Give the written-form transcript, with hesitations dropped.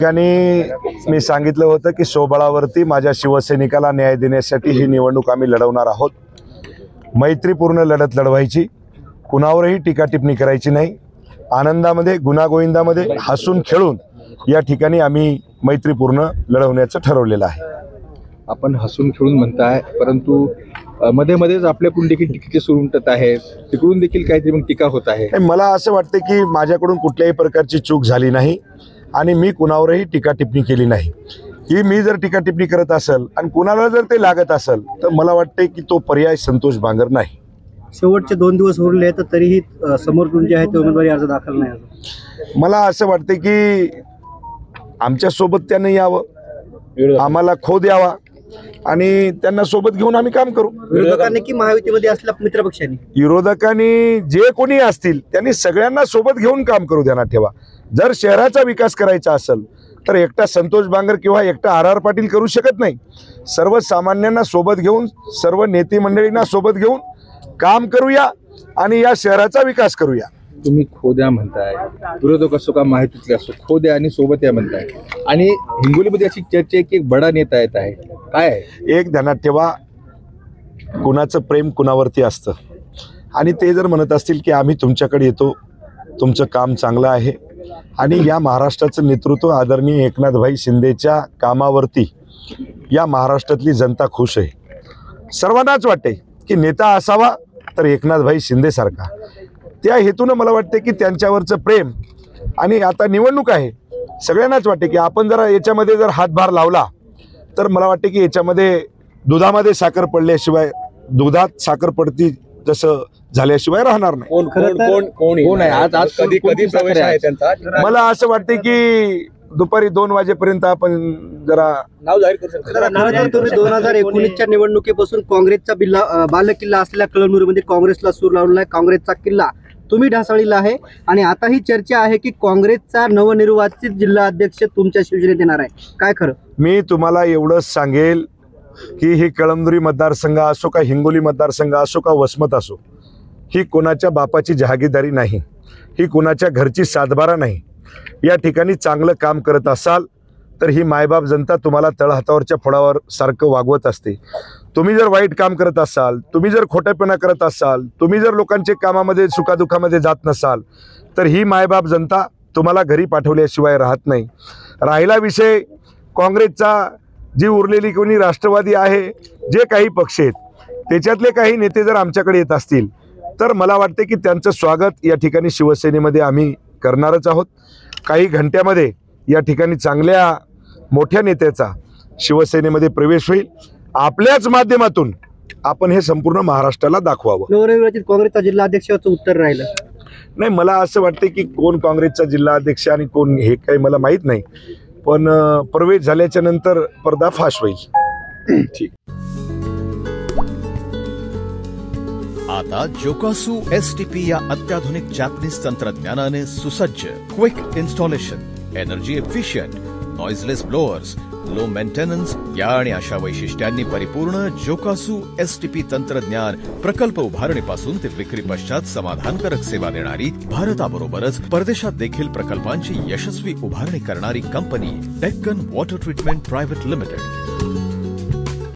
ठिकाणी मी सांगितलं होतं की स्वबळावरती माझ्या शिवसैनिकाला न्याय देण्यासाठी ही निवडणूक आम्ही लढवणार आहोत। मैत्रीपूर्ण लढत लढवायची, कुणावरही टीका टिप्पणी करायची नाही, आनंदामध्ये गुणागोविंदामध्ये हसून खेळून या ठिकाणी आम्ही मैत्रीपूर्ण लढवण्याचं ठरवलेलं आहे। आपण हसून खेळून म्हणताय, परंतु मध्ये मध्येच आपल्याकडून देखील टीकेचे सूर उमटत आहे, तिकडून देखील काहीतरी मग टीका होत आहे। मला असं वाटतं की माझ्याकडून कुठल्याही प्रकारची चूक झाली नाही आणि मी कुणावरही टीका टिप्पणी केली नाही। की मी जर टीका टिप्पणी करत असेल आणि कुणाला जर ते लागत असेल तर मला वाटते की तो पर्याय संतोष बांगर नाही। शेवटचे 2 दिवस उरले तर तरीही समोरून जे आहे ते उमेदवारी अर्ज दाखल नाही। मला असं वाटते की आमच्या सोबत त्यांनी यावं, आम्हाला खो द्यावा आणि त्यांना सोबत घेऊन आम्ही काम करू। विरोधकांनी की महायुतीमध्ये असलेल्या मित्रपक्षांनी, विरोधकांनी जे कोणी असतील त्यांनी सगळ्यांना सोबत घेऊन काम करू देणार ठेवा। जर शहराचा विकास करायचा असेल तर एकटा संतोष बांगर किंवा एकटा आर पाटील करू शकत नाही। सर्वसामान्यांना सोबत घेऊन, सर्व नेते मंडळींना सोबत घेऊन काम करूया आणि या शहराचा विकास करूया। तुम्ही खोद्या म्हणताय, विरोधक असो का माहितीतले असो, खोद्या आणि सोबत या म्हणताय, आणि हिंगोलीमध्ये अशी चर्चा आहे की एक बडा नेता येत आहे, काय आहे? एक ध्यानात ठेवा, कुणाचं प्रेम कुणावरती असतं आणि ते जर म्हणत असतील की आम्ही तुमच्याकडे येतो, तुमचं काम चांगलं आहे आणि या महाराष्ट्राचं नेतृत्व आदरणीय एकनाथभाई शिंदेच्या कामावरती या महाराष्ट्रातली जनता खुश आहे। सर्वांनाच वाटते की नेता असावा तर एकनाथभाई शिंदेसारखा। त्या हेतून मला वाटते की त्यांच्यावरचं प्रेम, आणि आता निवडणूक आहे, सगळ्यांनाच वाटते की आपण जर याच्यामध्ये जर हातभार लावला तर मला वाटते की याच्यामध्ये दुधामध्ये साखर पडल्याशिवाय, दुधात साखर पडती जसं झाल्याशिवाय राहणार नाही। कोण आहे आज? आज कधी प्रवेश आहे त्यांचा? मला असं वाटते की दुपारी 2 वाजेपर्यंत आपण जरा नाव जाहीर करू शकतो। 2019च्या निवडणुकीपासून काँग्रेसचा बालेकिल्ला असलेल्या कळमनुरीमध्ये काँग्रेसला सूर लावलेला आहे। काँग्रेसचा किल्ला तुम्ही ढासळलेला आहे आणि आता ही चर्चा आहे की काँग्रेसचा नवनिर्वाचित जिल्हा अध्यक्ष तुमच्या शिवसेनेत येणार आहे, काय खरं? मी तुम्हाला एवढंच सांगेल की ही कळमनुरी मतदारसंघ असो का हिंगोली मतदारसंघ असो का वसमत असो, ही कोणाच्या बापाची जहागीरदारी नाही, ही कोणाच्या घरची सातबारा नाही। या ठिकाणी चांगलं काम करत असाल तर ही मायबाप जनता तुम्हाला तळहातावरच्या फोडावर सारखं वागवत असते। तुम्ही जर वाईट काम करत असाल, तुम्ही जर खोटेपणा करत असाल, तुम्ही जर लोकांचे कामामध्ये सुखादुखामध्ये जात नसाल तर ही मायबाप जनता तुम्हाला घरी पाठवल्याशिवाय राहत नाही। राहिला विषय काँग्रेसचा, जी उरलेली कोणी राष्ट्रवादी आहे, जे काही पक्ष आहेत त्याच्यातले काही नेते जर आमच्याकडे येत असतील तर मला वाटते की त्यांचं स्वागत या ठिकाणी शिवसेनेमध्ये आम्ही करणारच आहोत। काही घंट्यामध्ये या ठिकाणी चांगल्या मोठ्या नेत्याचा शिवसेनेमध्ये प्रवेश होईल। आपल्याच माध्यमातून आपण हे संपूर्ण महाराष्ट्राला दाखवावं। नवनिर्वाचित काँग्रेसचा जिल्हा अध्यक्षाचं उत्तर राहिलं नाही। मला असं वाटते की कोण काँग्रेसचा जिल्हा अध्यक्ष आणि कोण हे काही मला माहीत नाही, पण प्रवेश झाल्याच्या नंतर पर्दाफाश होईल। ठीक। आता जोकासू STP या अत्याधुनिक जॅपनीज तंत्रज्ञानाने सुसज्ज, quick installation, energy efficient, noiseless blowers, low maintenance या आणि अशा वैशिष्ट्यांनी परिपूर्ण जोकासू STP तंत्रज्ञान प्रकल्प उभारणीपासून ते विक्री पश्चात समाधानकारक सेवा देणारी, भारताबरोबरच परदेशात देखील प्रकल्पांची यशस्वी उभारणी करणारी company Deccan water treatment private limited.